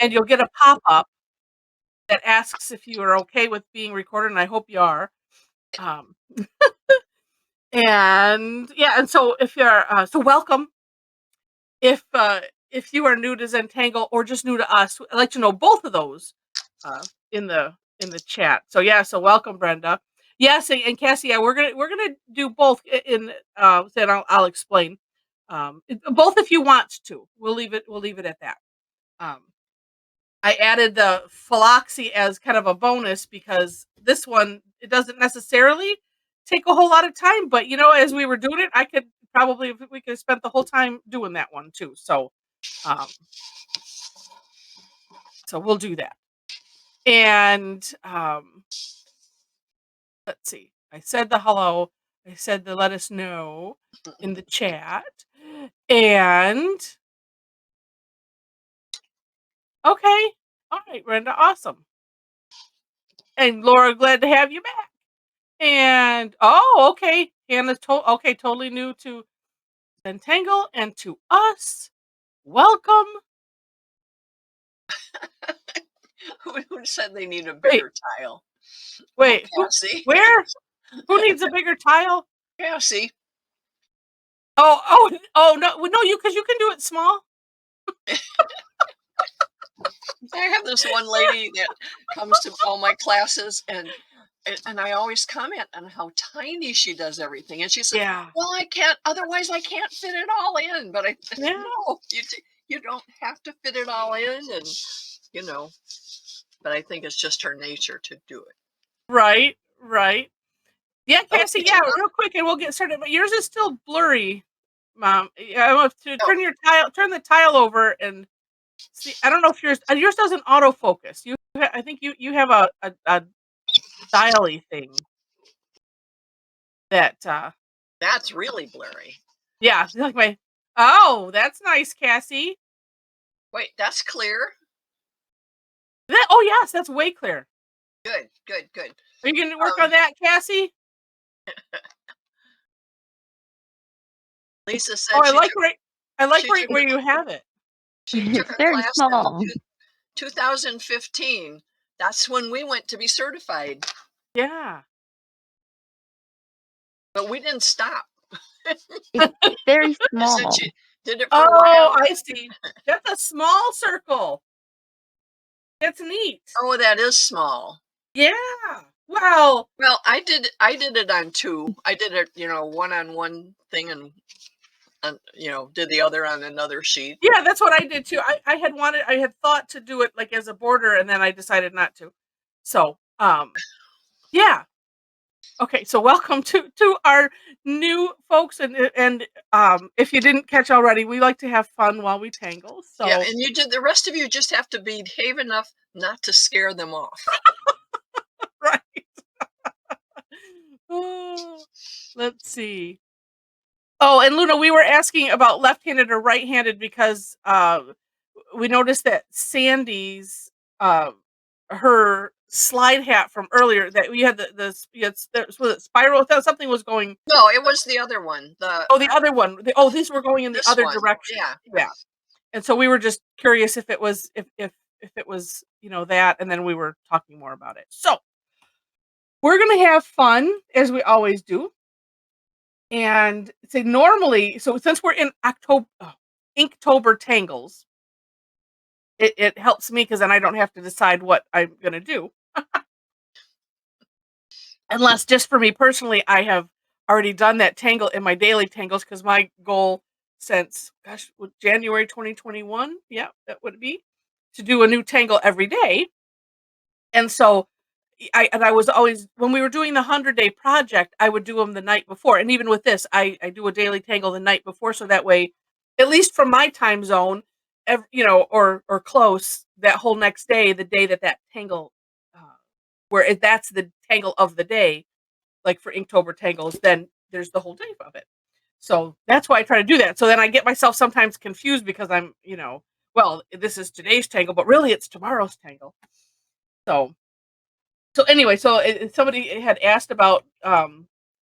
and you'll get a pop-up that asks if you are okay with being recorded, and I hope you are. And yeah, and so if you're so welcome. If you are new to Zentangle or just new to us, I'd like to know both of those in the chat. So yeah, so welcome, Brenda. Yes, and Cassie, yeah, we're gonna do both in then I'll explain. Both if you want to. We'll leave it at that. I added the phylloxy as kind of a bonus because this one, it doesn't necessarily take a whole lot of time, but as we were doing it, I could probably, we could have spent the whole time doing that one too. So we'll do that. And let's see. I said the hello. I said the let us know in the chat. And okay. All right, Brenda, awesome. And Laura, glad to have you back. And okay. Hannah's totally new to Zentangle and to us. Welcome. Who said they need a bigger tile? Wait, where? Who needs a bigger tile? Cassie. Oh no, you because you can do it small. I have this one lady that comes to all my classes, and I always comment on how tiny she does everything. And she said, Yeah. well, I can't, otherwise I can't fit it all in. But no, you don't have to fit it all in. And, but I think it's just her nature to do it. Right. Yeah, Cassie, okay. Yeah, real quick, and we'll get started. But yours is still blurry, Mom. I want to turn the tile over and see. I don't know if yours doesn't autofocus. I think you have a dial-y thing that's really blurry. Yeah, like oh, that's nice, Cassie. Wait, that's clear. Oh yes, that's way clear. Good. Are you gonna work on that, Cassie? Lisa said, I like right where you have it. She took a very class small. in 2015. That's when we went to be certified. Yeah. But we didn't stop. It's very small. She did it for a while. I see. That's a small circle. That's neat. Oh, that is small. Yeah. Well, I did it on two. I did it, one on one thing and did the other on another sheet. Yeah, that's what I did too. I had thought to do it like as a border, and then I decided not to. So, yeah. Okay, so welcome to our new folks, and if you didn't catch already, we like to have fun while we tangle. So yeah, and the rest of you just have to behave enough not to scare them off. Right. Let's see. Oh, and Luna, we were asking about left-handed or right-handed because we noticed that Sandy's her Slidehat from earlier, that we had was it spiral? Something was going. No, it was the other one. The other one. These were going in the other direction. Yeah. And so we were just curious if it was if it was that, and then we were talking more about it. So we're gonna have fun as we always do. And say normally, so since we're in Inktober tangles, it helps me because then I don't have to decide what I'm gonna do. Unless just for me personally, I have already done that tangle in my daily tangles because my goal since January 2021, yeah, that would be to do a new tangle every day. And so I was always, when we were doing the 100-day project, I would do them the night before. And even with this, I do a daily tangle the night before. So that way, at least from my time zone, or close, that whole next day, the day that tangle, where that's the tangle of the day, like for Inktober tangles, then there's the whole day of it. So that's why I try to do that. So then I get myself sometimes confused because I'm, well, this is today's tangle, but really it's tomorrow's tangle. So anyway, somebody had asked about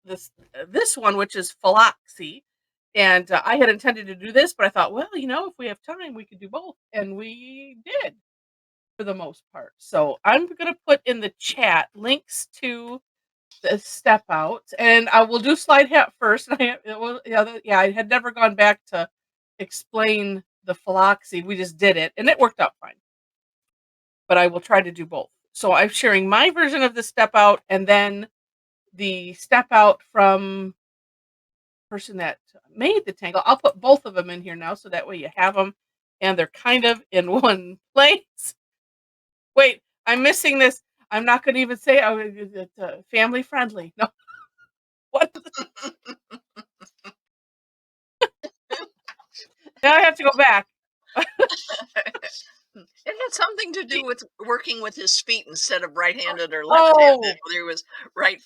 this one, which is phylloxy, and I had intended to do this, but I thought, well, if we have time, we could do both, and we did. for the most part. So I'm going to put in the chat links to the step out, and I will do Slidehat first. I had never gone back to explain the phylloxy. We just did it, and it worked out fine. But I will try to do both. So I'm sharing my version of the step out, and then the step out from the person that made the tangle. I'll put both of them in here now, so that way you have them, and they're kind of in one place. Wait, I'm missing this. I'm not going to even say it's family friendly. No. What? Now I have to go back. It had something to do with working with his feet instead of right-handed or left-handed. Oh, He was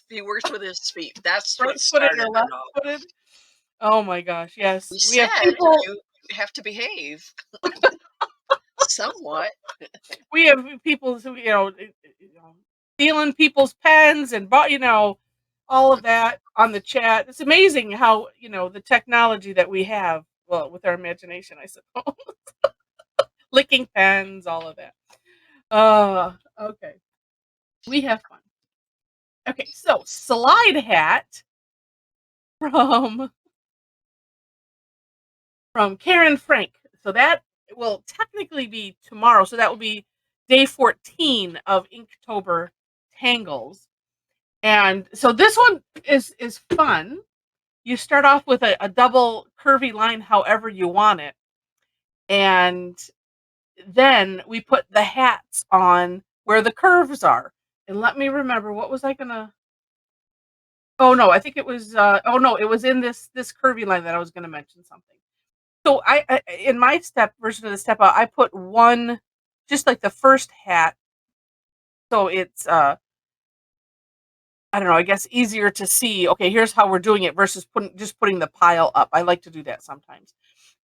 he works with his feet. That's what right-footed started or it all. left-footed? Oh my gosh, yes. We We have said people. you have to behave somewhat. We have people who stealing people's pens and all of that on the chat. It's amazing how the technology that we have. Well, with our imagination, I suppose. Licking pens, all of that. Okay. We have fun. Okay, so Slidehat from Karin Frank. So that will technically be tomorrow. So that will be day 14 of Inktober Tangles. And so this one is fun. You start off with a double curvy line however you want it. And then we put the hats on where the curves are. And let me remember, what was I gonna? Oh no, I think it was. Oh no, it was in this curvy line that I was gonna mention something. So I in my version of the step out, I put one, just like the first hat. So it's I don't know, I guess easier to see. Okay, here's how we're doing it versus putting the pile up. I like to do that sometimes.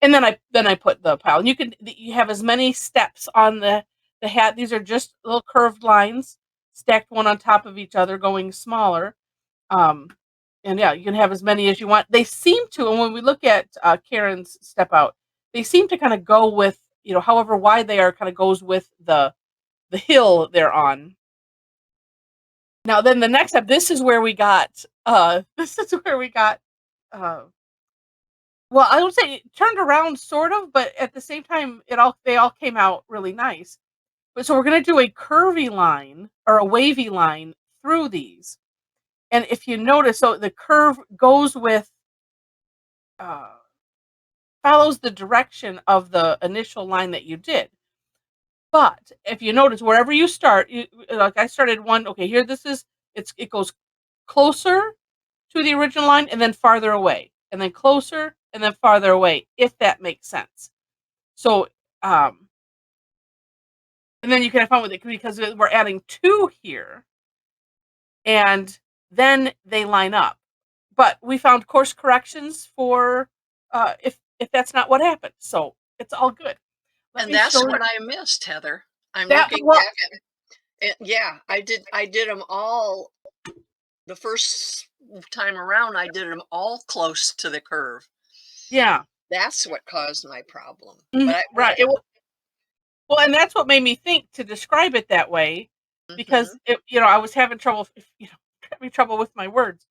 And then I put the pile. And you have as many steps on the hat. These are just little curved lines stacked one on top of each other, going smaller. And yeah, you can have as many as you want. They seem to, and when we look at Karin's step out, they seem to kind of go with, however wide they are, kind of goes with the hill they're on. Now, then the next step, this is where we got, well, I don't say it turned around sort of, but at the same time, they all came out really nice. But so we're going to do a curvy line or a wavy line through these. And if you notice, so the curve goes with, follows the direction of the initial line that you did. But if you notice, wherever you start, like I started one, okay, here, it goes closer to the original line and then farther away, and then closer and then farther away, if that makes sense. So, and then you can have fun with it because we're adding 2 here, and then they line up. But we found course corrections for if that's not what happened. So it's all good. And that's what I missed, Heather. I'm looking well, back at yeah, I did them all the first time around. I did them all close to the curve. Yeah. That's what caused my problem. Right. Well, and that's what made me think to describe it that way, because I was having trouble, with my words.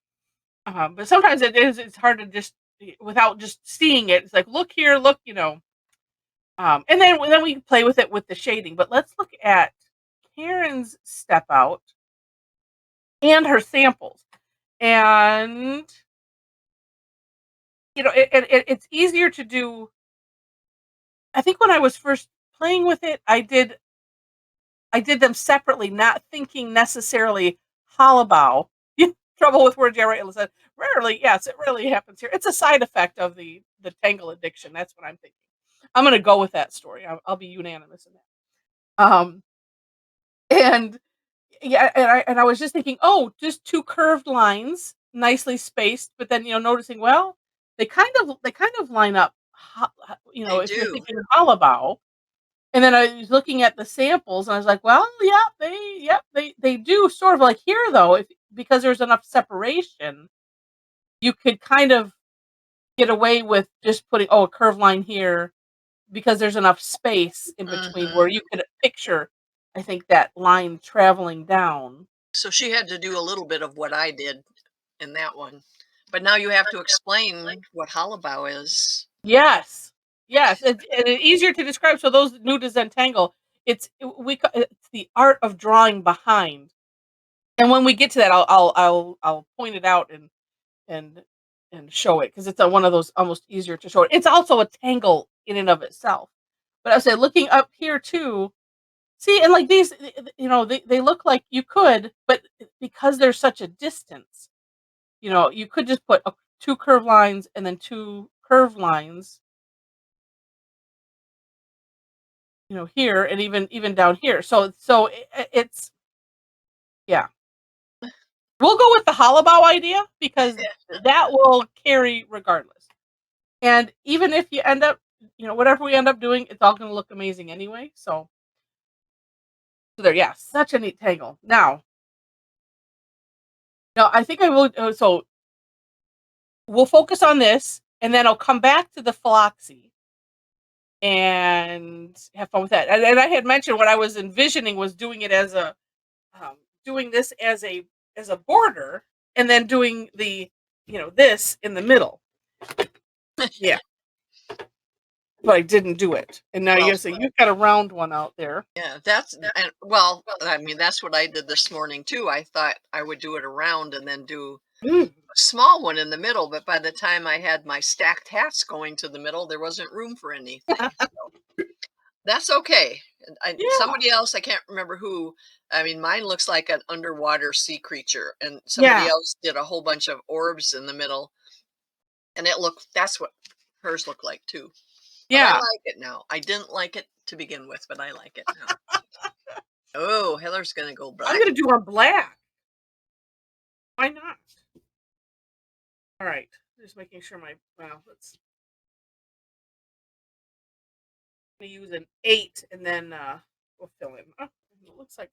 But sometimes it's hard to just, without just seeing it. It's like, look here, look, and then we play with it with the shading. But let's look at Karin's step out and her samples, and it's easier to do. I think when I was first playing with it, I did them separately, not thinking necessarily halabow. Trouble with words, yeah, right, Alyssa. Rarely, yes, it really happens here. It's a side effect of the tangle addiction. That's what I'm thinking. I'm going to go with that story. I'll be unanimous in that. And yeah, and I was just thinking, oh, just 2 curved lines, nicely spaced, but then noticing, well, they kind of line up. If you're thinking halabow. And then I was looking at the samples, and I was like, well, yeah, they do sort of like here, though, because there's enough separation, you could kind of get away with just putting, a curved line here, because there's enough space in between where you could picture I think that line traveling down. So she had to do a little bit of what I did in that one. But now you have to explain what Hollabow is. Yes. Yes, and it's easier to describe, so those new to Zentangle, it's the art of drawing behind. And when we get to that, I'll point it out and and show it because it's one of those almost easier to show it. It's also a tangle in and of itself. But I said looking up here too, see, and like these, they look like you could, but because there's such a distance, you could just put two curved lines and then two curved lines, here and even down here. So it's yeah. We'll go with the Hollabow idea because that will carry regardless. And even if you end up, whatever we end up doing, it's all going to look amazing anyway. So there, yeah, such a neat tangle. Now, I think I will. So we'll focus on this, and then I'll come back to the phloxy and have fun with that. And I had mentioned what I was envisioning was doing it as doing this as a border, and then doing the this in the middle. Yeah. But I didn't do it. And now Well, you've got a round one out there. yeah, I mean, that's what I did this morning too. I thought I would do it around and then do Mm. a small one in the middle, but by the time I had my stacked hats going to the middle, there wasn't room for anything. So that's okay. Yeah. Somebody else, I can't remember who. I mean, mine looks like an underwater sea creature, and somebody else did a whole bunch of orbs in the middle, and that's what hers looked like too. But I Yeah. like it now. I didn't like it to begin with, but I like it now. Oh, Heather's gonna go I'm black. gonna do on black. Why not? All right. Just making sure let's use an 8 and then we'll fill in. Oh, it looks like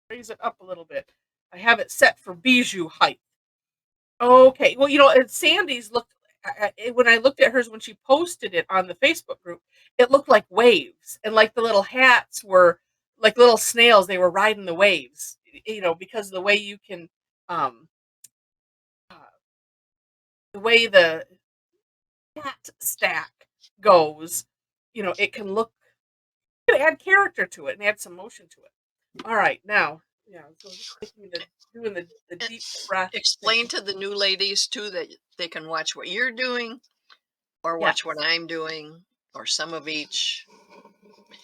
raise it up a little bit. I have it set for bijou height. Okay. Well, Sandy's looked when I looked at hers when she posted it on the Facebook group, it looked like waves, and like the little hats were like little snails. They were riding the waves, because the way you can, uh, the way the hat stack goes, it can look, you can add character to it and add some motion to it. All right, now, so doing the deep breath. Explain to the new ladies too that they can watch what you're doing, or watch what I'm doing, or some of each.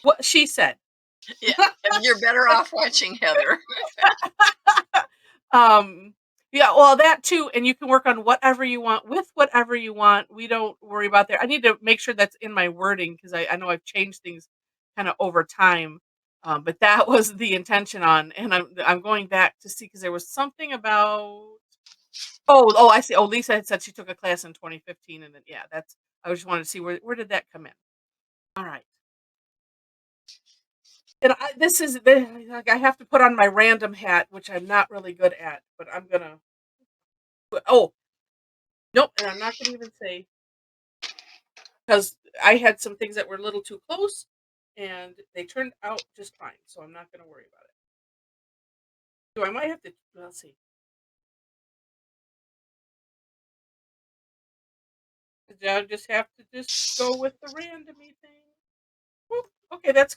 What she said. Yeah, you're better off watching Heather. Yeah, well, that too, and you can work on whatever you want with whatever you want. We don't worry about that. I need to make sure that's in my wording because I know I've changed things kind of over time. But that was the intention and I'm going back to see because there was something about. Oh, I see. Oh, Lisa had said she took a class in 2015, and then I just wanted to see where did that come in. All right. And like I have to put on my random hat, which I'm not really good at, but I'm gonna. Oh, nope, and I'm not gonna even say because I had some things that were a little too close, and they turned out just fine. So I'm not gonna worry about it. So I might have to. Let's see. I just have to just go with the randomy thing. Whoop, okay, that's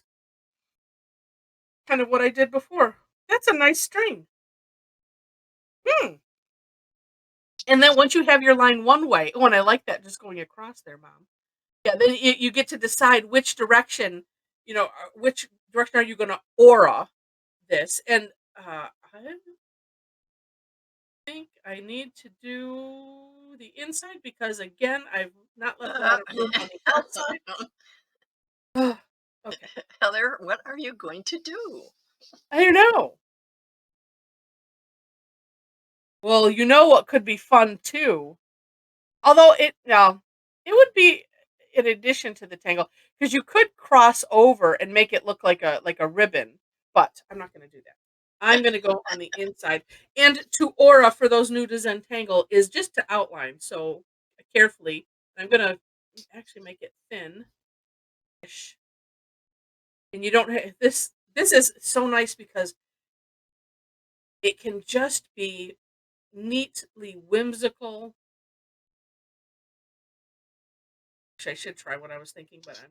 kind of what I did before. That's a nice string. And then once you have your line one way, oh, and I like that just going across there, Mom. Yeah, then you get to decide which direction are you going to aura this. And I think I need to do the inside because, again, I've not left a lot of room on the outside. Okay. Heather, what are you going to do? I don't know. Well, what could be fun too. Although it would be in addition to the tangle because you could cross over and make it look like a ribbon, but I'm not going to do that. I'm going to go on the inside. And to aura for those new to Zentangle is just to outline. So carefully, I'm going to actually make it thin. And you don't have this is so nice because it can just be neatly whimsical. Actually, I should try what I was thinking, but I'm not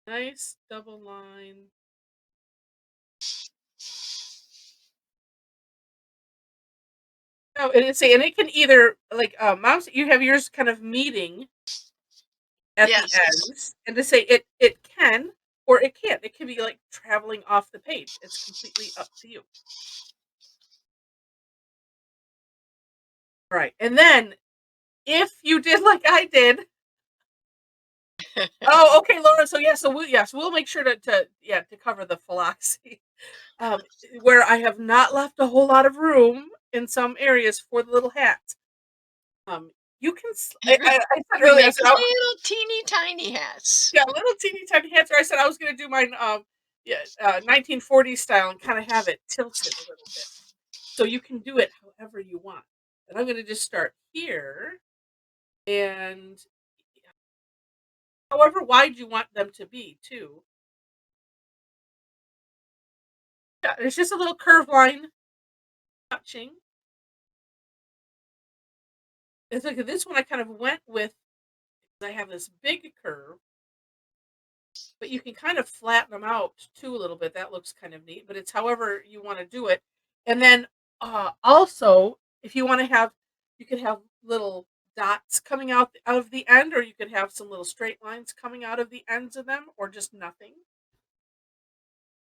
gonna. Nice double line. Oh, and it can either like mouse. You have yours kind of meeting at the Yes. ends, and to say it can or it can't. It can be like traveling off the page. It's completely up to you. Right, and then if you did like I did. Oh, okay, Laura. So yeah, we'll make sure to cover the phylloxy. Where I have not left a whole lot of room in some areas for the little hats. Um, you can. I said You earlier. I make said, oh, little teeny tiny hats. yeah, little teeny tiny hats. Or I said I was going to do mine. Yeah, 1940s style and kind of have it tilted a little bit, so you can do it however you want. And I'm going to just start here, and however wide you want them to be, too. Yeah, it's just a little curve line touching. It's like this one I kind of went with. I have this big curve, but you can kind of flatten them out too a little bit. That looks kind of neat, but it's however you want to do it. And then also, if you want to have, you could have little dots coming out of the end, or you could have some little straight lines coming out of the ends of them, or just nothing.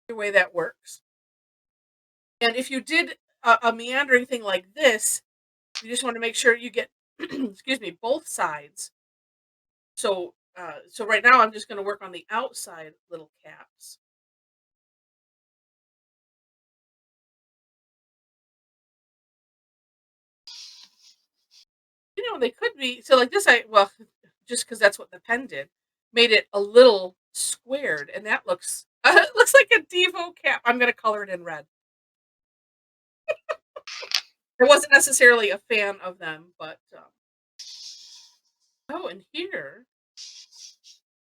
The way that works. And if you did a meandering thing like this, you just want to make sure you get, excuse me, both sides. So right now I'm just going to work on the outside little caps. They could be so like this. Just because that's what the pen did, made it a little squared, and that looks it looks like a Devo cap. I'm going to color it in red. I wasn't necessarily a fan of them, but oh, and here,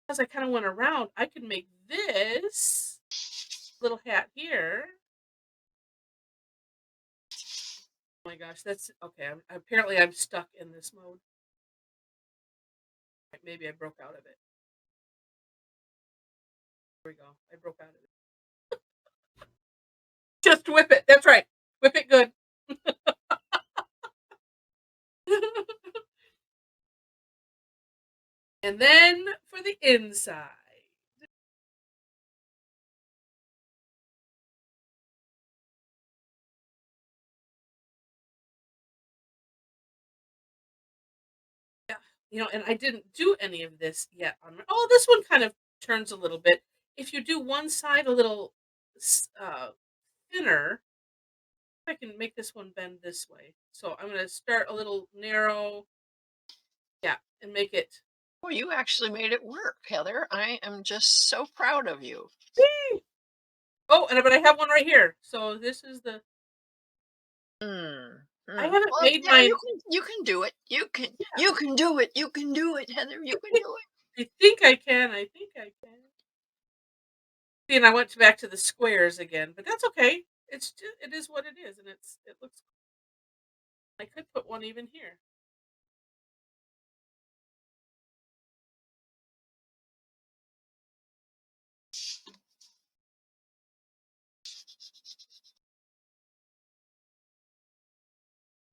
as I kind of went around, I could make this little hat here. Oh my gosh, that's okay. Apparently I'm stuck in this mode. Maybe I broke out of it. There we go. I broke out of it. Just whip it. That's right. Whip it good. And then for the inside. Yeah, and I didn't do any of this yet on oh, this one kind of turns a little bit. If you do one side a little thinner, I can make this one bend this way. So I'm going to start a little narrow, yeah, and make it. Well, you actually made it work, Heather. I am just so proud of you. Whee! Oh, but I have one right here. So this is the. Mm, I mm. haven't Well, made yeah, mine. you can do it. Yeah, You can do it. You can do it, Heather. You can do it. I think I can. I think I can. See, and I went back to the squares again, but that's okay. It is what it is, and it looks. I could put one even here.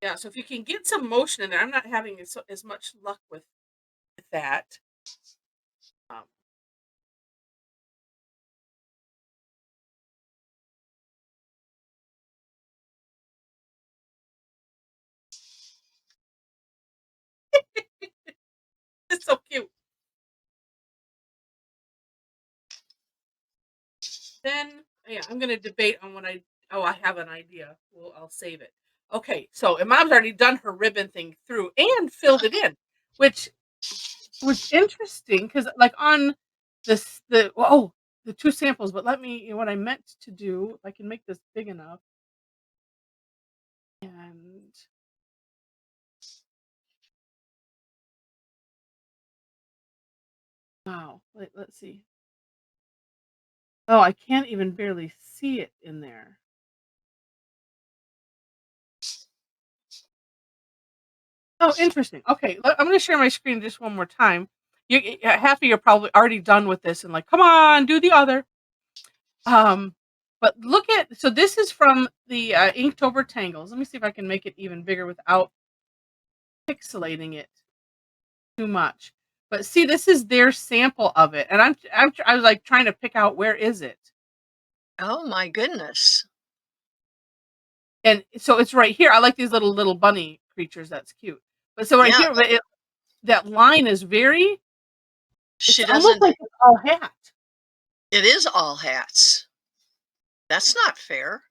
Yeah, so if you can get some motion in there, I'm not having as much luck with that. Um, it's so cute. Then, yeah, I'm gonna debate on what I. Oh, I have an idea. Well, I'll save it. Okay, so and Mom's already done her ribbon thing through and filled it in, which was interesting because, like, on the two samples. But let me. What I meant to do, if I can make this big enough, and Wow. Let's see. Oh, I can't even barely see it in there. Oh, interesting. Okay, I'm going to share my screen just one more time. Half of you are probably already done with this and like, come on, do the other. But look at, so this is from the Inktober Tangles. Let me see if I can make it even bigger without pixelating it too much. But see, this is their sample of it, and I was like trying to pick out where is it, Oh my goodness. and so it's right here. I like these little bunny creatures. That's cute. But so right Yeah, here, but that line is very. It's she almost doesn't. like it's all hat. It is all hats. That's not fair.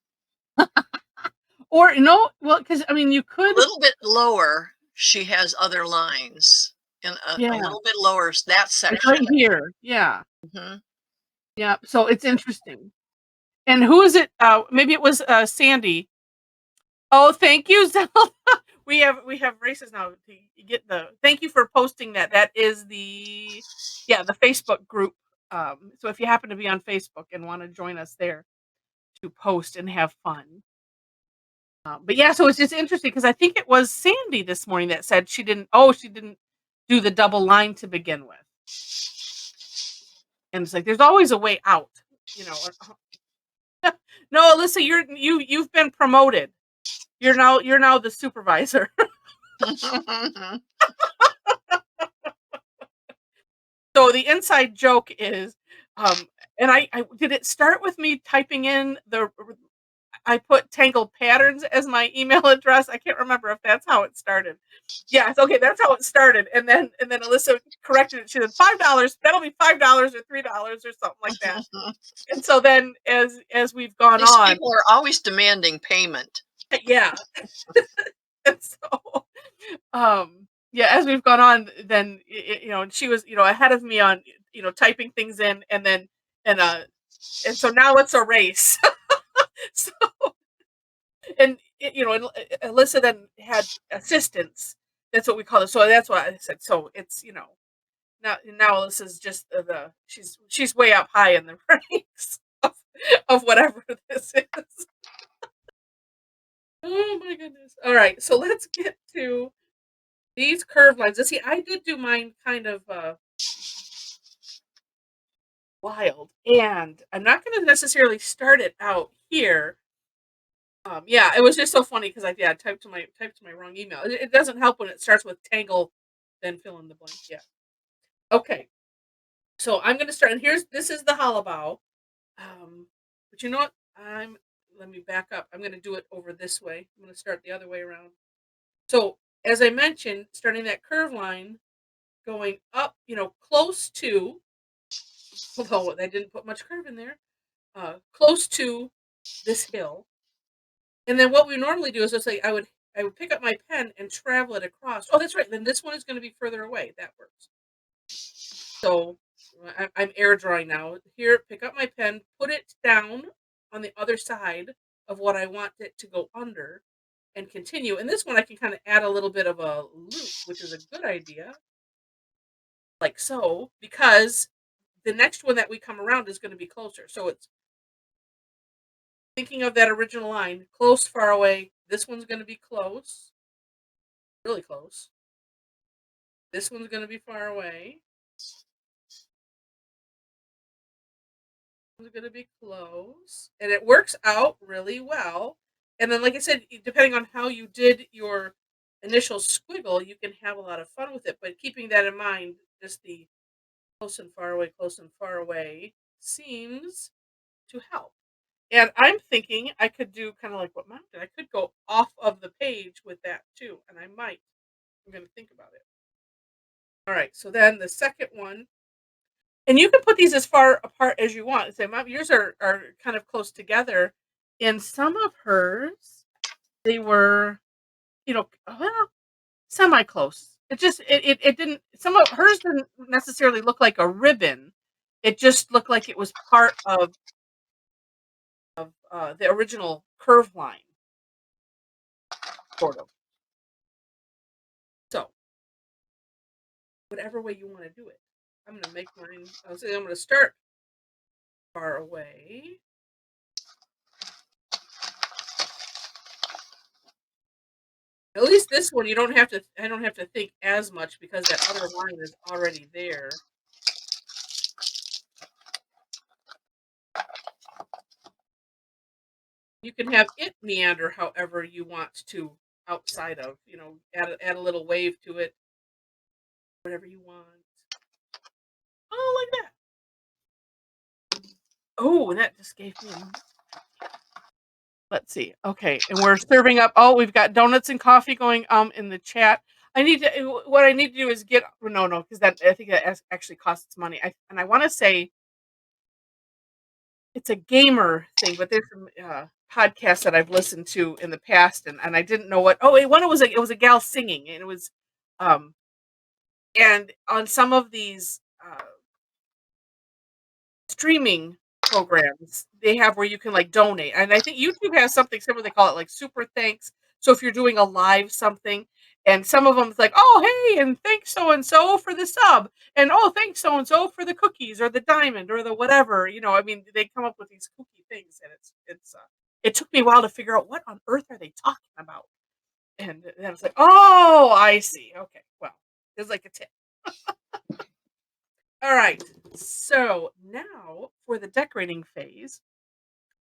Or no, well, because I mean, you A could, little bit lower, she has other lines. And a yeah, little bit lower, that like right section. here, yeah, Mhm. yeah. So it's interesting. And who is it? Maybe it was Sandy. Oh, thank you, Zelda. We have races now to get the. Thank you for posting that. That is the Facebook group. So if you happen to be on Facebook and want to join us there to post and have fun. But yeah, so it's just interesting because I think it was Sandy this morning that said she didn't. Oh, she didn't do the double line to begin with, and it's like there's always a way out, you know. No, Alyssa, you've been promoted. You're now the supervisor. So the inside joke is, and I did it start with me typing in I put Tangled Patterns as my email address. I can't remember if that's how it started. Yes, okay, that's how it started. And then Alyssa corrected it. She said $5. That'll be $5 or $3 or something like that. And so then as we've gone These on, people are always demanding payment. yeah. And so yeah, as we've gone on, then and she was ahead of me on typing things in, and uh and so now it's a race. So and Alyssa then had assistants. That's what we call it. So that's why I said. So it's now Alyssa's just she's way up high in the ranks of whatever this is. Oh my goodness! All right, so let's get to these curved lines. Let's see. I did do mine kind of wild, and I'm not going to necessarily start it out here. Yeah, it was just so funny because I typed my wrong email. It doesn't help when it starts with tangle, then fill in the blank. Yeah. Okay. So I'm gonna start, and this is the hollow bow. But you know what? Let me back up. I'm gonna do it over this way. I'm gonna start the other way around. So as I mentioned, starting that curve line, going up, close to, although I didn't put much curve in there, close to this hill. And then what we normally do is just like I would pick up my pen and travel it across. Oh, that's right. Then this one is going to be further away. That works. So I'm air drawing now. Here, pick up my pen, put it down on the other side of what I want it to go under, and continue. And this one I can kind of add a little bit of a loop, which is a good idea, like so, because the next one that we come around is going to be closer. So it's thinking of that original line, close, far away. This one's going to be close, really close. This one's going to be far away. This one's going to be close. And it works out really well. And then, like I said, depending on how you did your initial squiggle, you can have a lot of fun with it. But keeping that in mind, just the close and far away seems to help. And I'm thinking I could do kind of like what Mom did. I could go off of the page with that too. And I might. I'm going to think about it. All right. So then the second one, and you can put these as far apart as you want. Say, Mom, yours are kind of close together. In some of hers, they were, well, semi close. It didn't. Some of hers didn't necessarily look like a ribbon. It just looked like it was part of the original curve line, sort of. So whatever way you want to do it. I'm gonna make mine. I'm gonna start far away. At least this one you don't have to. I don't have to think as much because that other line is already there. You can have it meander however you want to outside of, add a little wave to it, whatever you want. Oh, like that. Oh, and that just gave me let's see. Okay, and we're serving up. Oh, we've got donuts and coffee going in the chat. What I need to do is get no, because that I think that actually costs money. I want to say it's a gamer thing, but there's some podcasts that I've listened to in the past, and I didn't know what. Oh, one it was a gal singing, and it was, and on some of these streaming programs, they have where you can like donate, and I think YouTube has something similar. They call it like super thanks. So if you're doing a live something, and some of them it's like, oh hey, and thanks so and so for the sub, and oh thanks so and so for the cookies or the diamond or the whatever. I mean, they come up with these kooky things, and it took me a while to figure out what on earth are they talking about, and then I was like, oh, I see. Okay, well, there's like a tip. All right, so now for the decorating phase,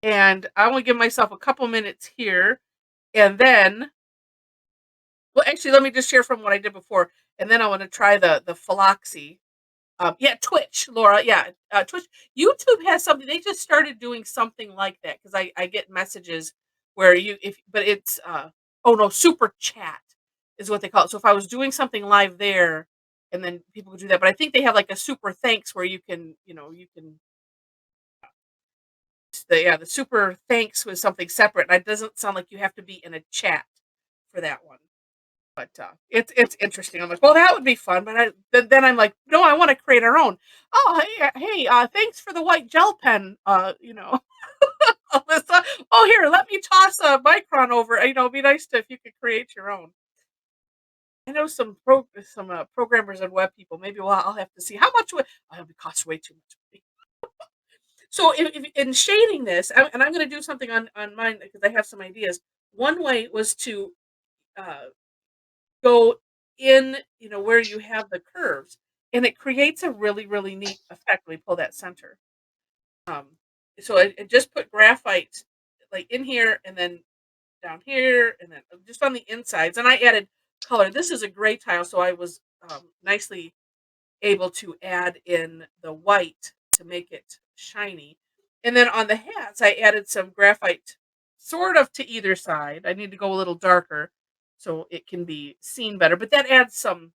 and I want to give myself a couple minutes here, and then, well, actually, let me just share from what I did before, and then I want to try the phylloxy. Yeah, Twitch, Laura. Yeah, Twitch. YouTube has something. They just started doing something like that because I get messages where but it's oh no, super chat is what they call it. So if I was doing something live there, and then people would do that, but I think they have like a super thanks where you can, the super thanks was something separate, and it doesn't sound like you have to be in a chat for that one. But it's interesting. I'm like, well, that would be fun. But then I'm like, no, I want to create our own. Oh, hey, thanks for the white gel pen. Alyssa. Oh, here, let me toss a Micron over. It'd be nice if you could create your own. I know some programmers and web people. Maybe I'll have to see how much would. Oh, it costs way too much. So if in shading this, and I'm going to do something on mine because I have some ideas. One way was to go in, where you have the curves, and it creates a really, really neat effect when we pull that center. So I just put graphite like in here and then down here and then just on the insides, and I added color. This is a gray tile, so I was nicely able to add in the white to make it shiny. And then on the hats, I added some graphite sort of to either side. I need to go a little darker so it can be seen better, but that adds some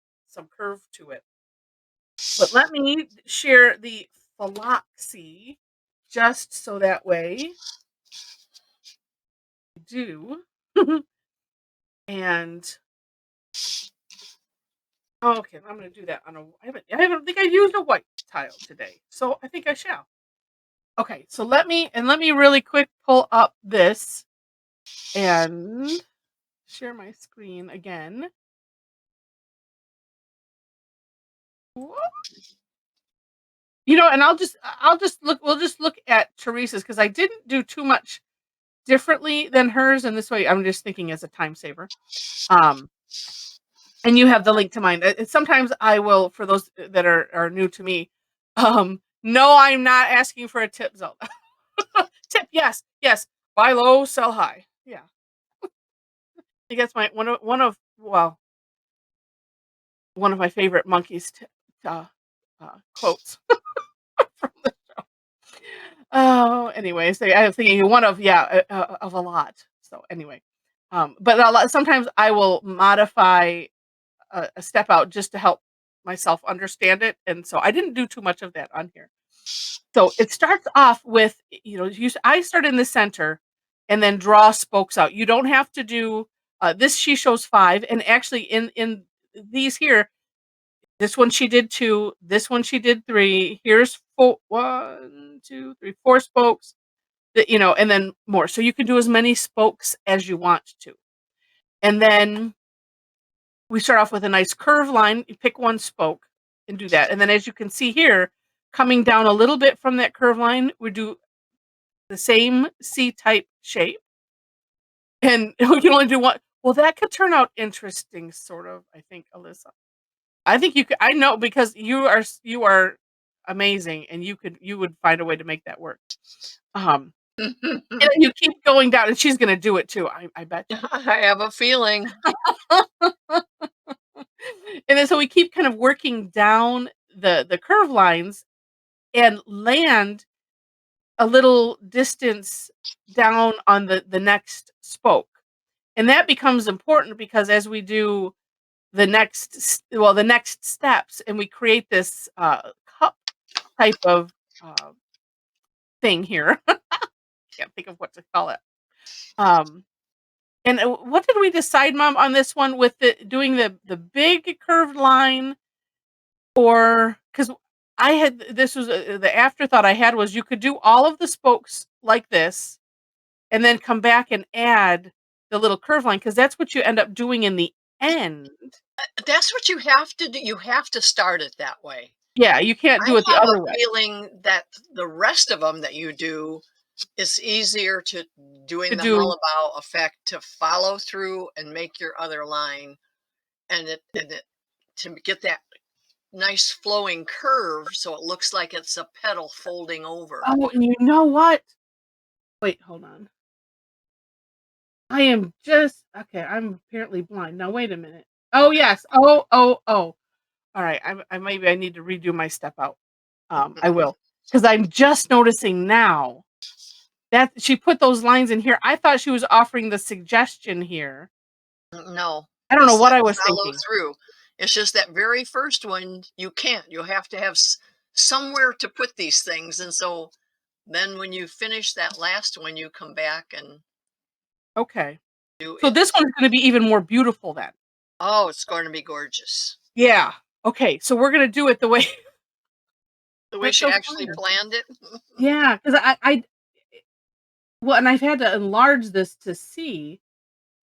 curve to it. But let me share the phylloxy just so that way I do. And okay, I'm going to do that on I haven't think I used a white tile today, so I think I shall. Okay, so let me really quick pull up this and share my screen again. And I'll just look. We'll just look at Teresa's because I didn't do too much differently than hers, and this way I'm just thinking as a time saver. And you have the link to mine. Sometimes I will, for those that are new to me. No, I'm not asking for a tip, Zelda. Tip, yes. Buy low, sell high. Yeah. I think that's one of my favorite monkeys quotes from the show. Oh, anyway, so I was thinking one of of a lot. So anyway, but sometimes I will modify a step out just to help myself understand it, and so I didn't do too much of that on here. So it starts off with, I start in the center and then draw spokes out. You don't have to do this. She shows 5, and actually in these here, this one she did 2, this one she did 3. Here's 4, 1, 2, 3, 4 spokes. And then more. So you can do as many spokes as you want to, and then we start off with a nice curve line. You pick one spoke and do that. And then as you can see here, coming down a little bit from that curve line, we do the same C-type shape. And we can only do one. Well, that could turn out interesting, sort of, I think, Alyssa. I think you could. I know because you are amazing, and you would find a way to make that work. And then you keep going down, and she's gonna do it too. I bet you. I have a feeling. And then so we keep kind of working down the curve lines and land a little distance down on the next spoke. And that becomes important because as we do the next steps and we create this cup type of thing here. Can't think of what to call it. And what did we decide, Mom, on this one with doing the big curved line, or because I had this was the afterthought I had was you could do all of the spokes like this, and then come back and add the little curve line because that's what you end up doing in the end. That's what you have to do. You have to start it that way. Yeah, you can't do I it the have other a way. feeling that the rest of them that you do is easier to doing To the do hullabout effect to follow through and make your other line and it to get that nice flowing curve so it looks like it's a petal folding over. Oh, and you know what? Wait, hold on. I am just okay. I'm apparently blind. Now wait a minute. Oh yes. Oh. All right. I maybe I need to redo my step out. I will because I'm just noticing now that she put those lines in here. I thought she was offering the suggestion here. No, I don't he know what said I was follow thinking. through. It's just that very first one you can't. You have to have somewhere to put these things, and so then when you finish that last one, you come back and Okay. do So it. this one's going to be even more beautiful then. Oh, it's going to be gorgeous. Yeah. Okay. So we're gonna do it the way. The way That's she so actually funny. planned it. Yeah, because well, and I've had to enlarge this to see.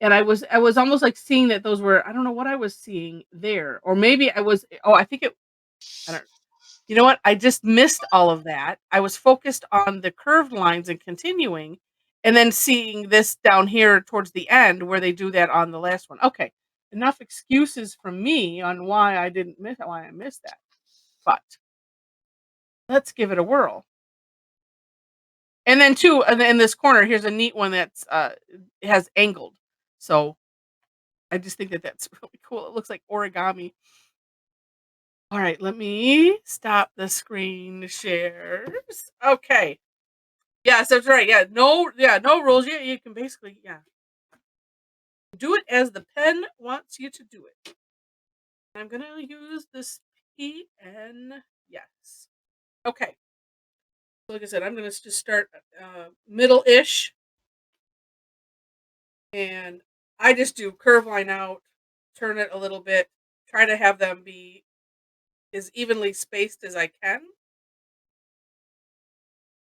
And I was almost, like, seeing that those were I don't know what I was seeing there, or maybe I was I think it I don't you know what? I just missed all of that. I was focused on the curved lines and continuing, and then seeing this down here towards the end where they do that on the last one. Okay, enough excuses from me on why I missed that, but let's give it a whirl. And then too, in this corner, here's a neat one that's, it has angled. So I just think that that's really cool. It looks like origami. All right, let me stop the screen shares. Okay. Yes, that's right. No rules. You can basically, do it as the pen wants you to do it. I'm gonna use this pen. Yes. Okay. So like I said, I'm gonna just start middle-ish, and I just do curve line out, turn it a little bit, try to have them be as evenly spaced as I can.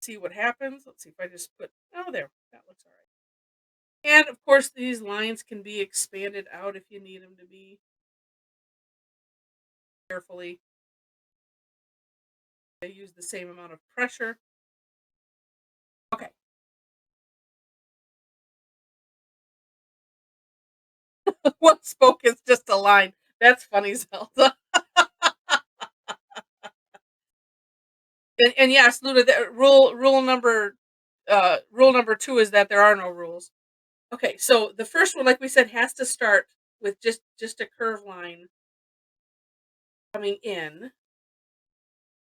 See what happens. Let's see if I just put oh there. That looks all right. And of course these lines can be expanded out if you need them to be carefully. They use the same amount of pressure. Okay. One spoke is just a line. That's funny, Zelda. And yes, Luda, rule number 2 is that there are no rules. Okay, so the first one, like we said, has to start with just a curve line coming in,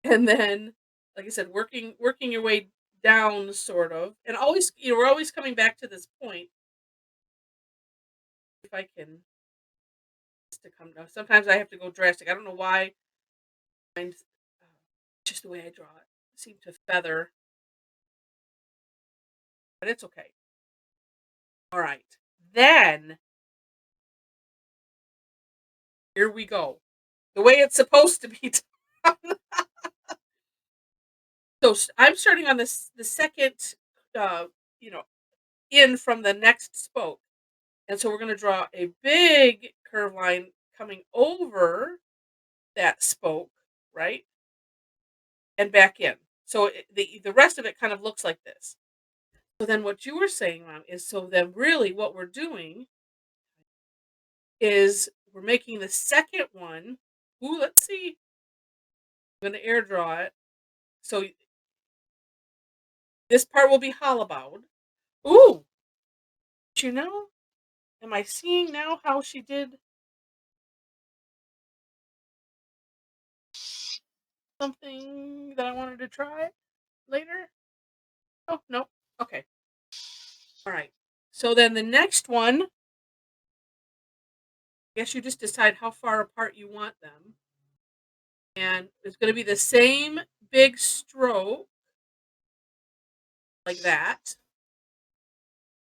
and then, like I said, working your way down, sort of, and always, we're always coming back to this point. If I can, just to come down. Sometimes I have to go drastic. I don't know why. Mine's just the way I draw it. I seem to feather, but it's okay. All right, then here we go. The way it's supposed to be done. So I'm starting on the second, uh, you know, in from the next spoke, and so we're going to draw a big curve line coming over that spoke, right? And back in. So the rest of it kind of looks like this. So then what you were saying, Mom, is so then really what we're doing is we're making the second one. Ooh, let's see. I'm going to air draw it. So this part will be hollow bowed. Ooh, but you know, am I seeing now how she did something that I wanted to try later? Oh, no. Okay. All right. So then the next one, I guess you just decide how far apart you want them. And it's going to be the same big stroke like that.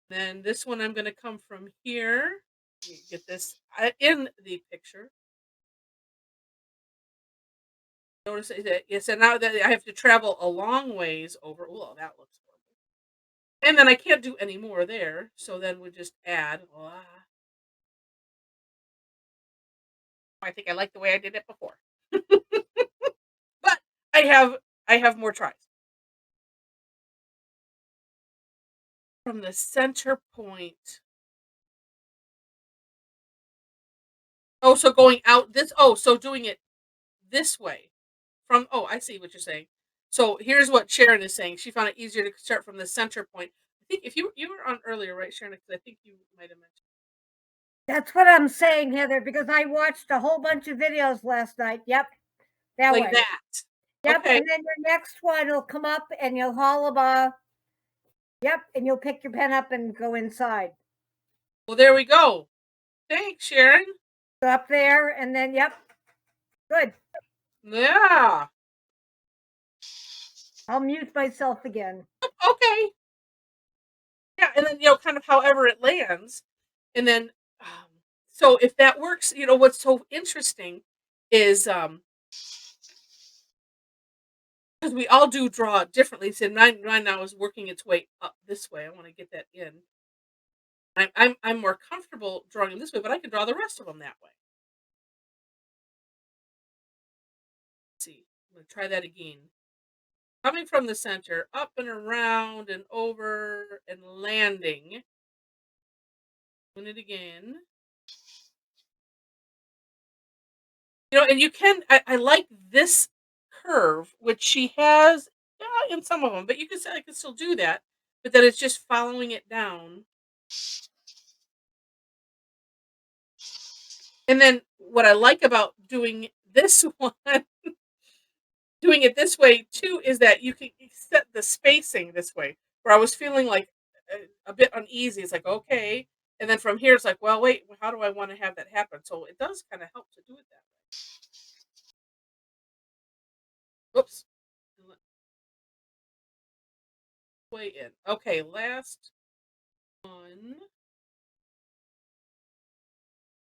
Then this one, I'm going to come from here. Let me get this in the picture. Notice that, yes, and now that I have to travel a long ways over. Oh, that looks horrible. And then I can't do any more there. So then we just add. I think I like the way I did it before. But I have more tries. From the center point. Oh, so going out this. Oh, so doing it this way. I see what you're saying. So here's what Sharon is saying. She found it easier to start from the center point. I think if you were on earlier, right, Sharon? Because I think you might have mentioned. That's what I'm saying, Heather, because I watched a whole bunch of videos last night. Yep. That Like way. that. Yep. Okay. And then your next one will come up and you'll haul a. Yep. And you'll pick your pen up and go inside. Well, there we go. Thanks, Sharon. Go up there and then, yep. Good. Yeah. I'll mute myself again. Okay. Yeah, and then kind of however it lands, and then so if that works, what's so interesting is because we all do draw differently. So mine now is working its way up this way. I want to get that in. I'm more comfortable drawing them this way, but I can draw the rest of them that way. Let's see, I'm gonna try that again. Coming from the center, up and around and over and landing. Doing it again. And you can. I like this curve, which she has in some of them, but you can say I can still do that, but then it's just following it down. And then what I like about doing this one, doing it this way too, is that you can set the spacing this way. Where I was feeling like a bit uneasy, it's like okay, and then from here it's like, well, wait, how do I want to have that happen? So it does kind of help to do it that way. Oops. Way in. Okay, last one.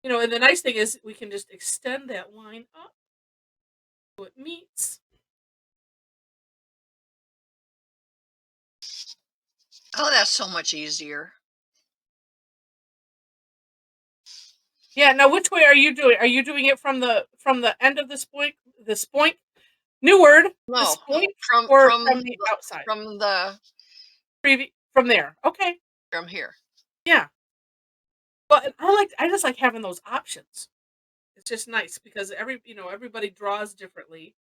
And the nice thing is we can just extend that line up so it meets. Oh, that's so much easier. Yeah. Now, which way are you doing? Are you doing it from the end of the spoink? The spoink. New word. No, the spoink, from or from the outside. From the From there. Okay. from here. Yeah. But I just like having those options. It's just nice because everybody draws differently.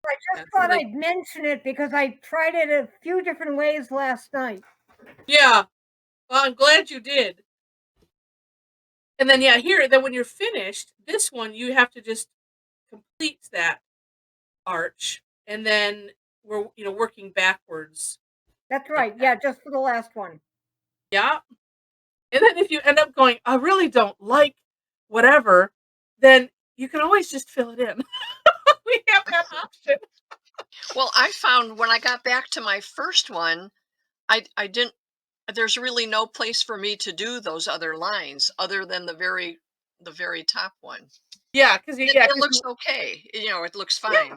I just thought I'd mention it because I tried it a few different ways last night. Yeah. Well, I'm glad you did. And then then when you're finished, this one you have to just complete that arch, and then we're working backwards. That's right. Yeah, just for the last one. Yeah. And then if you end up going, I really don't like whatever, then you can always just fill it in. We have that option. Well, I found when I got back to my first one, I didn't. There's really no place for me to do those other lines other than the very top one. Yeah, because it looks okay. It looks fine. Yeah.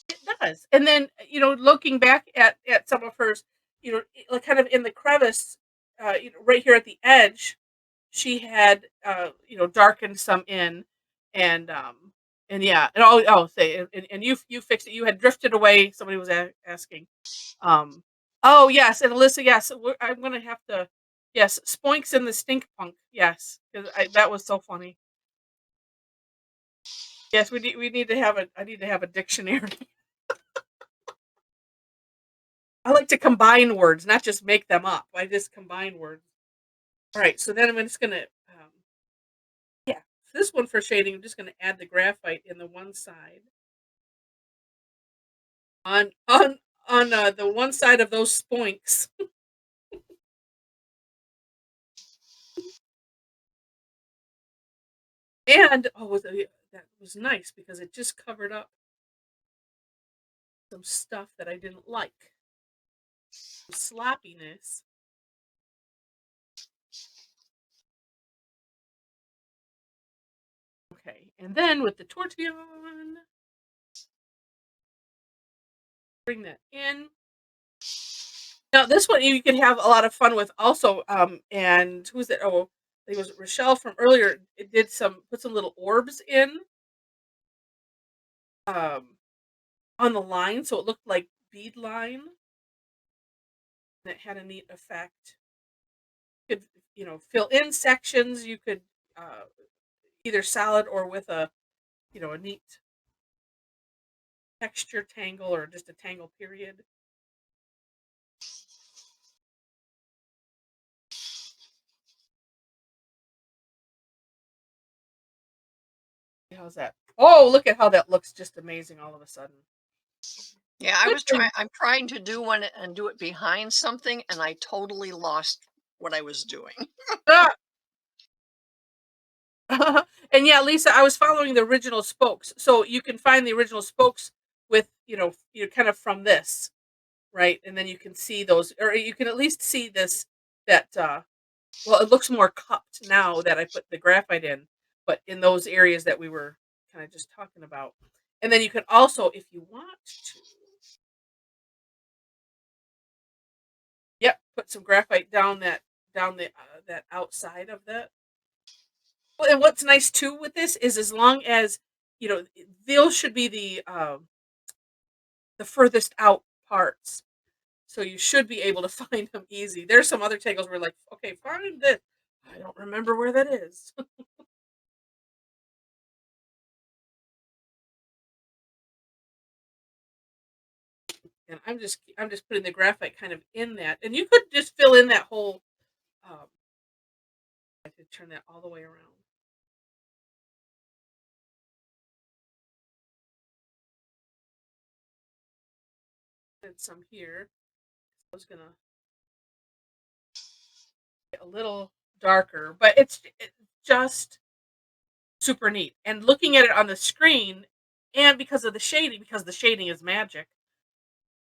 It does. And then looking back at some of hers, like kind of in the crevice, right here at the edge, she had darkened some in, and yeah, and say, and you fixed it. You had drifted away. Somebody was asking. Oh yes, and Alyssa, yes, I'm gonna have to. Yes, Spoinks and the Stink Punk. Yes, because that was so funny. Yes, we need to have I need to have a dictionary. I like to combine words, not just make them up. I just combine words. All right, so then I'm just gonna yeah, this one for shading. I'm just gonna add the graphite in the one side on the one side of those spoinks. And that was nice because it just covered up some stuff that I didn't like. Some sloppiness. Okay, and then with the Tortillion, bring that in. Now this one you can have a lot of fun with also. And who's that? Oh, it was Rochelle from earlier. It did put some little orbs in um on the line, so it looked like bead line. And it had a neat effect. You could fill in sections. You could either solid or with a a neat texture tangle or just a tangle period. How's that? Oh, look at how that looks just amazing all of a sudden. Yeah, I'm trying to do one and do it behind something, and I totally lost what I was doing. Ah! And yeah, Lisa, I was following the original spokes. So you can find the original spokes with, kind of from this, right? And then you can see those, or you can at least see this, that, well, it looks more cupped now that I put the graphite in, but in those areas that we were kind of just talking about. And then you can also, if you want to, yep, put some graphite down that outside of that. Well, and what's nice too with this is as long as those should be the furthest out parts, so you should be able to find them easy. There's some other tangles where like, okay, find this. I don't remember where that is. And I'm just putting the graphite kind of in that, and you could just fill in that whole. I could turn that all the way around. Did some here. I was gonna get a little darker, but it's just super neat. And looking at it on the screen, and because the shading is magic.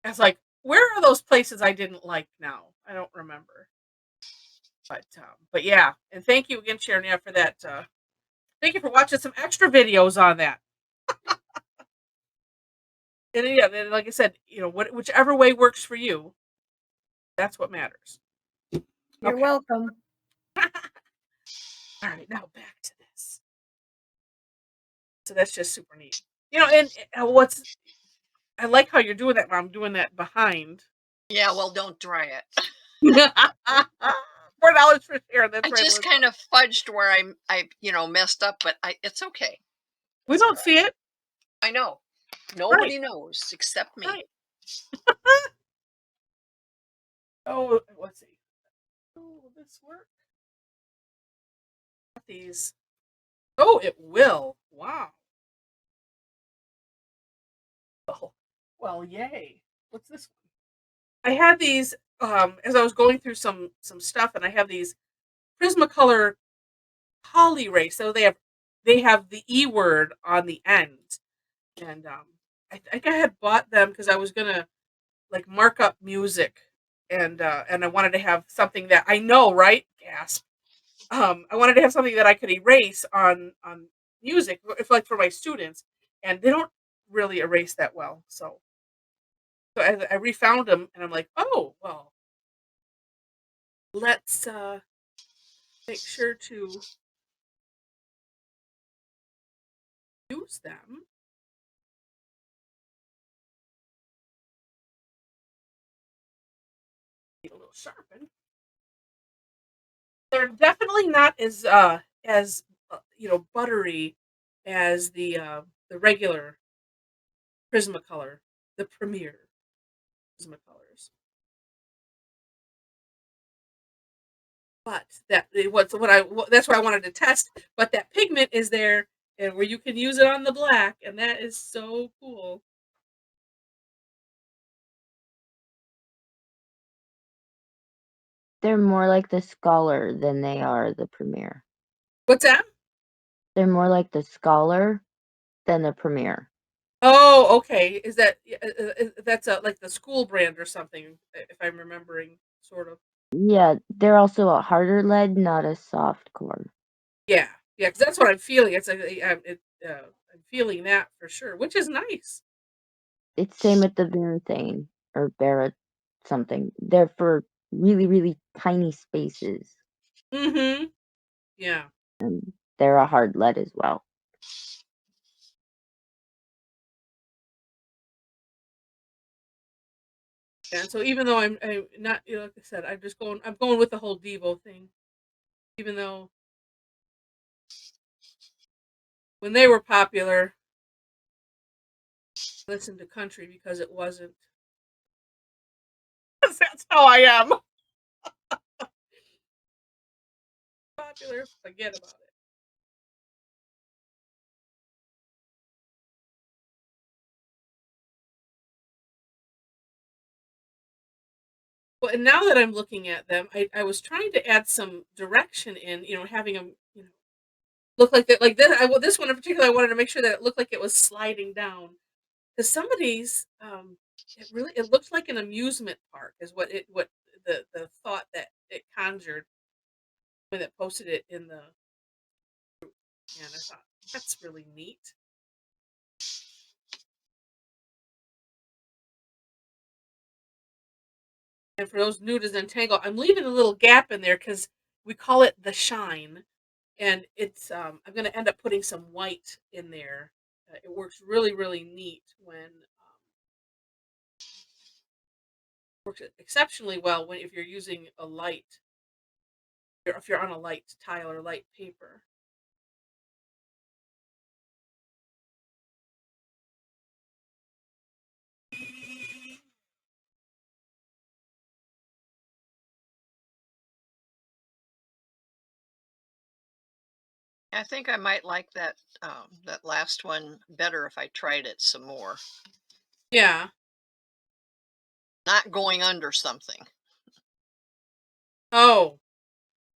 I was like, where are those places I didn't like now? I don't remember. But yeah, and thank you again, Sharon, yeah, for that. Thank you for watching some extra videos on that. And yeah, like I said, whichever way works for you, that's what matters. You're welcome. All right, now back to this. So that's just super neat. And I like how you're doing that while I'm doing that behind. Yeah, well, don't dry it. $4 for Sharon. That's I right. just kind of fudged where I messed up, but it's okay. We don't see it. I know. Nobody knows except me. Right. Oh, let's see. Oh, will this work? These. Oh, it will. Wow. Well, yay. What's this one? I had these as I was going through some stuff, and I have these Prismacolor poly erase. So they have the E word on the end. And I think I had bought them because I was gonna like mark up music, and I wanted to have something that I know, right? Gasp. I wanted to have something that I could erase on music, if like for my students, and they don't really erase that well. So I refound them, and I'm like, oh well, let's make sure to use them. Need a little sharpened. They're definitely not as buttery as the regular Prismacolor, the Premier Prismacolors. But that's what I wanted to test. But that pigment is there, and where you can use it on the black, and that is so cool. They're more like the Scholar than they are the Premier. What's that? They're more like the Scholar than the Premier. Oh, okay. Is that that's like the school brand or something? If I'm remembering, sort of. Yeah, they're also a harder lead, not a soft core. Yeah, yeah, because that's what I'm feeling. It's like I'm feeling that for sure, which is nice. It's same with the Verathane or Vera something. They're for really, really tiny spaces, Mm-hmm. Yeah. and they're a hard lead as well. And so even though I'm not, like I said, I'm going with the whole Devo thing. Even though when they were popular, I listened to country because it wasn't. That's how I am. Popular, forget about it. Well, and now that I'm looking at them, I was trying to add some direction in, having them, look like that. Like this one in particular, I wanted to make sure that it looked like it was sliding down. Because some of these, it looks like an amusement park is what the thought that it conjured when it posted it in the, and I thought that's really neat. And for those new to Zentangle, I'm leaving a little gap in there because we call it the shine, and it's I'm gonna end up putting some white in there. It works really really neat when works exceptionally well when if you're using a light, if you're on a light tile or light paper. I think I might like that last one better if I tried it some more. Yeah. Not going under something. Oh,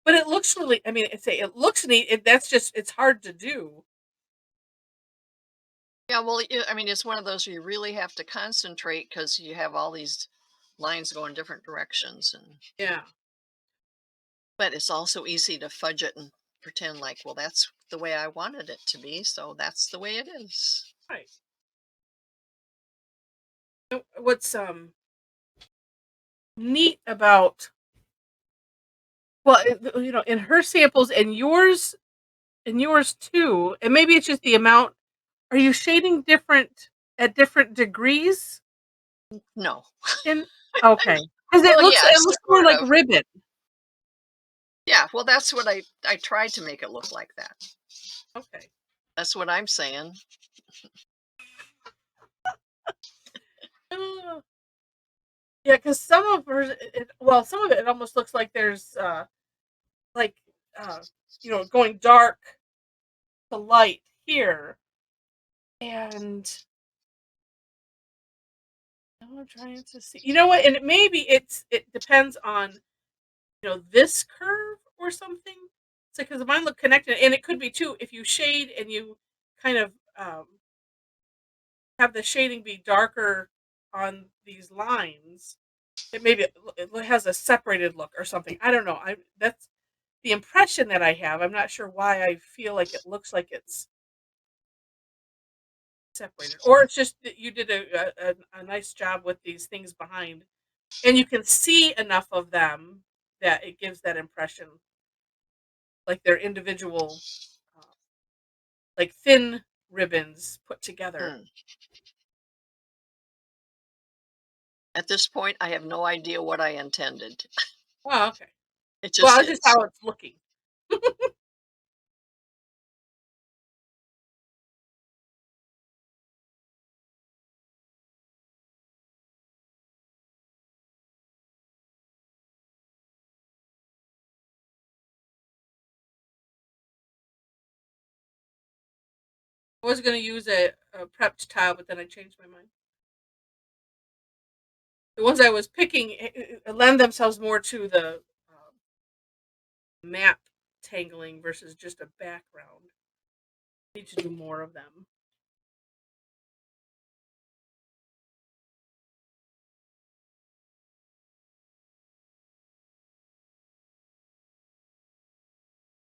but it looks really. I mean, it looks neat. It's hard to do. Yeah, well, I mean, it's one of those where you really have to concentrate because you have all these lines going different directions, Yeah. but it's also easy to fudge it and pretend like, well, that's the way I wanted it to be, so that's the way it is. Right. What's neat about, well, in her samples and yours too, and maybe it's just the amount. Are you shading different at different degrees? No. In Okay, because Well, it yes, looks more sort like of. ribbon. Yeah, well, that's what I tried to make it look like that. Okay. That's what I'm saying. Uh, yeah, because some of hers, some of it almost looks like there's like uh, going dark to light here, and I'm trying to see. You know what? And maybe it depends on this curve or something. So because mine look connected, and it could be too if you shade and you kind of have the shading be darker on these lines. It has a separated look or something. I don't know. That's the impression that I have. I'm not sure why I feel like it looks like it's separated, or it's just that you did a nice job with these things behind, and you can see enough of them that it gives that impression, like they're individual, uh, like thin ribbons put together. At this point, I have no idea what I intended. Oh, okay. It Well, just that's just is. how it's looking. I was going to use a prepped tile, but then I changed my mind. The ones I was picking lend themselves more to the map tangling versus just a background. I need to do more of them.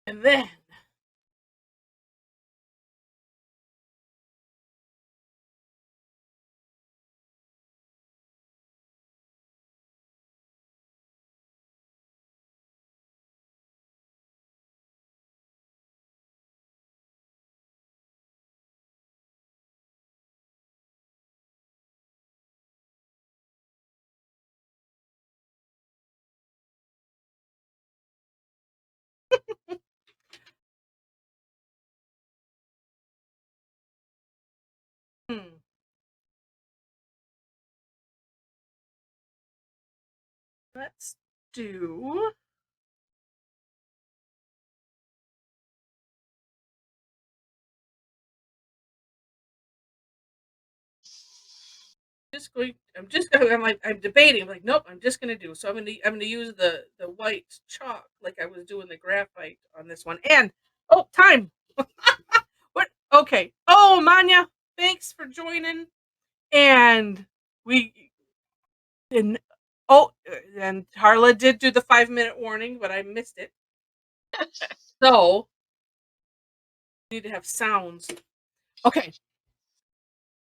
And then let's do I'm debating. I'm like, nope, I'm just gonna do. So I'm gonna use the white chalk like I was doing the graphite on this one. And oh, time. What? Okay. Oh, Manya, thanks for joining. And we and and Harla did do the 5-minute warning, but I missed it. So we need to have sounds. Okay.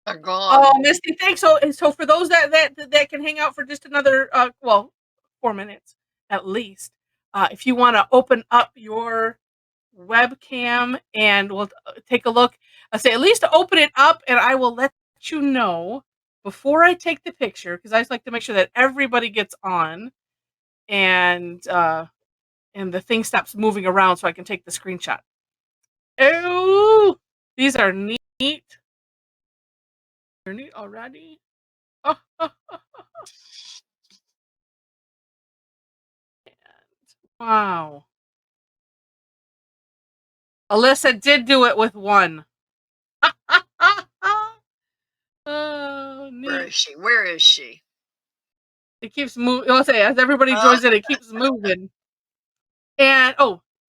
Are gone. Oh, Misty, thanks. So for those that can hang out for just another 4 minutes at least, if you want to open up your webcam and we'll take a look. I say at least open it up, and I will let you know before I take the picture because I just like to make sure that everybody gets on and the thing stops moving around so I can take the screenshot. Oh, these are neat. They're neat already. Wow. Alyssa did do it with one. Oh, neat. Where is she? Where is she? It keeps moving. I'll say as everybody joins it keeps moving. And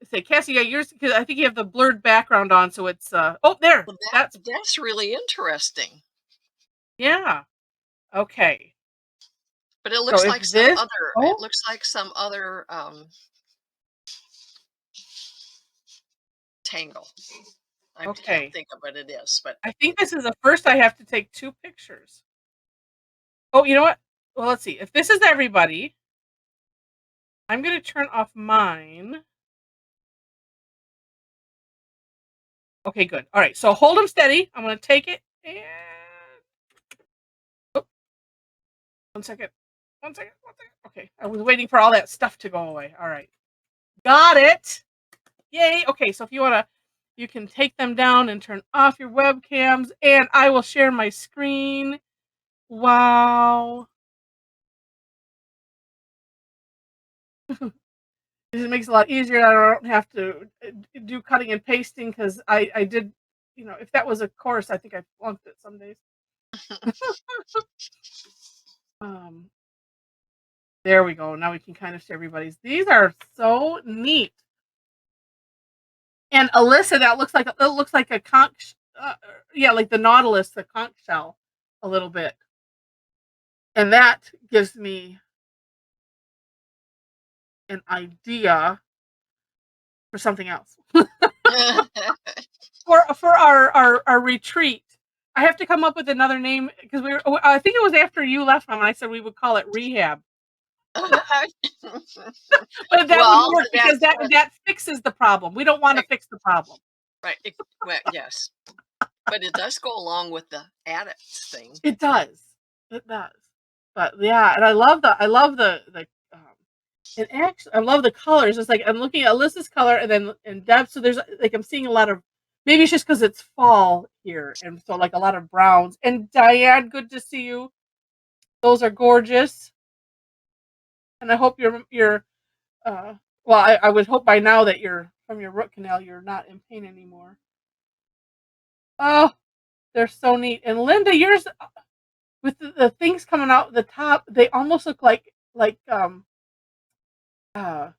say Cassie, yeah, yours because I think you have the blurred background on, so it's there. Well, that's really interesting. Yeah. Okay. But it looks like some other. Oh, it looks like some other tangle. I can't think of what it is, but I think this is the first I have to take 2 pictures. Oh, you know what? Well, let's see. If this is everybody, I'm going to turn off mine. Okay, good. All right, so hold them steady. I'm going to take it and... Oh. One second. Okay, I was waiting for all that stuff to go away. All right. Got it. Yay. Okay, so if you want to, you can take them down and turn off your webcams, and I will share my screen. Wow. It makes it a lot easier. I don't have to do cutting and pasting because I did, if that was a course, I think I flunked it some days. There we go. Now we can kind of see everybody's. These are so neat. And Alyssa, that looks like a conch. Like the Nautilus, the conch shell, a little bit. And that gives me an idea for something else. for our retreat. I have to come up with another name because I think it was after you left, Mom, and I said we would call it rehab. But that would work because that fixes the problem. We don't want to fix the problem. Right. Yes. But it does go along with the adducts thing. It does. It does. But yeah, and I love the and actually I love the colors. It's like I'm looking at Alyssa's color and Deb's, so there's like I'm seeing a lot of, maybe it's just because it's fall here, and so like a lot of browns. And Diane, good to see you. Those are gorgeous. And I hope you're well, I would hope by now that you're from your root canal you're not in pain anymore. Oh, they're so neat. And Linda, yours with the things coming out the top, they almost look like hat. I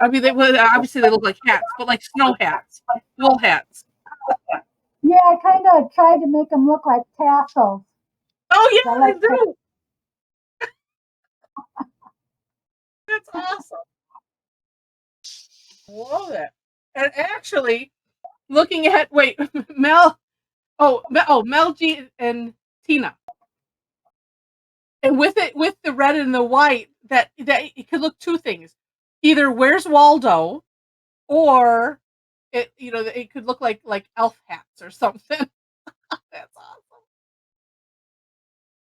mean, obviously they look like hats, but like snow hats, wool hats. Yeah, I kind of tried to make them look like tassels. Oh yeah, I like they do. That's awesome. Love it. And actually, looking at Mel, Mel G and Tina, and with the red and the white, that it could look two things. Either Where's Waldo, or it could look like elf hats or something. That's awesome.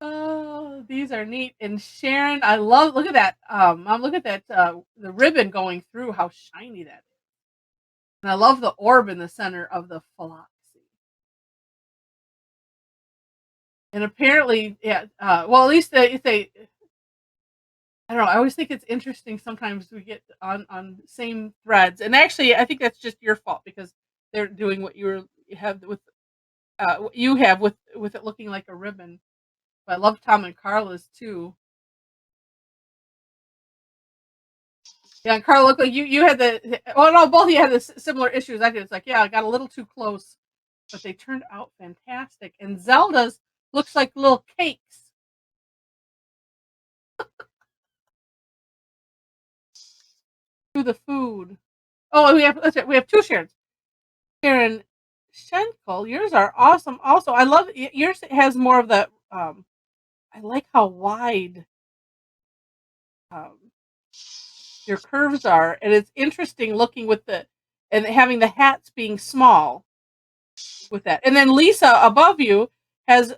Oh, these are neat. And Sharon, I love, look at that. Mom, look at that, the ribbon going through, how shiny that is. And I love the orb in the center of the phylloxy. And apparently, yeah, well, at least they I don't know, I always think it's interesting sometimes we get on same threads. And actually, I think that's just your fault because they're doing what you have with it looking like a ribbon. But I love Tom and Carla's too. Yeah, and Carla, look like you had no, both of you had the similar issues I did. It's like, yeah, I got a little too close, but they turned out fantastic. And Zelda's looks like little cakes. To the food. Oh, and we have two Sharons. Karin Schenkel, yours are awesome. Also, I love yours has more of the I like how wide um your curves are, and it's interesting looking with and having the hats being small with that. And then Lisa above you has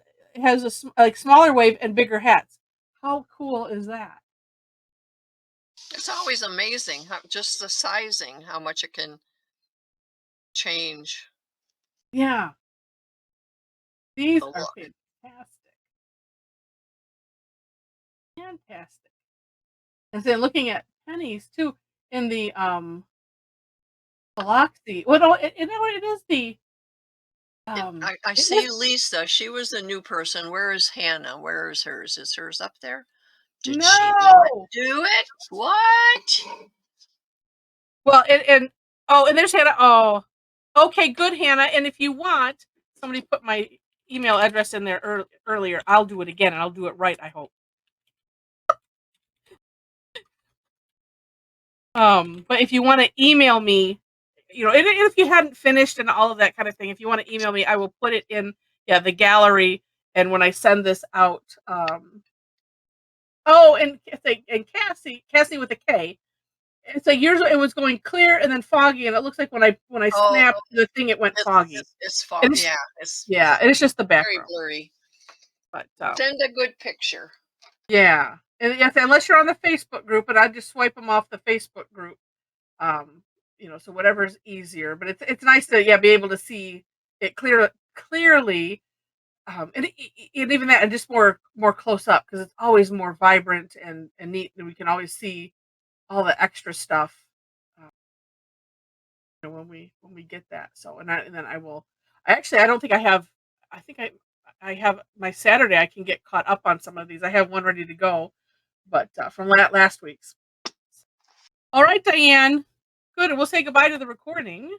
like smaller wave and bigger hats. How cool is that? It's always amazing how just the sizing, how much it can change Yeah, these the are look. fantastic. Fantastic. And then looking at pennies too in the phylloxy. Well, no, you know what it is, the I it see is Lisa. She was the new person. Where is Hannah? Where is hers? Is hers up there? Did she not no. do it? What? Well, and there's Hannah. Oh, okay, good, Hannah. And if you want, somebody put my email address in there earlier. I'll do it again, and I'll do it right. I hope. But if you want to email me, and if you hadn't finished and all of that kind of thing, if you want to email me, I will put it in the gallery. And when I send this out, oh, and Cassie with a K. It's like yours. It was going clear and then foggy, and it looks like when I Oh, snapped the thing, it went foggy. it's And fog. Yeah, it's and it's just the very background. blurry. But Send a good picture. yeah, and yes, unless you're on the Facebook group, and I just swipe them off the Facebook group. So whatever's easier. But it's nice to be able to see it clearly, and even that, and just more close up because it's always more vibrant and neat, and we can always see all the extra stuff when we get that. So and then I will. I don't think I have. I think I have my Saturday. I can get caught up on some of these. I have one ready to go, but from last week's. All right, Diane. Good. And we'll say goodbye to the recording.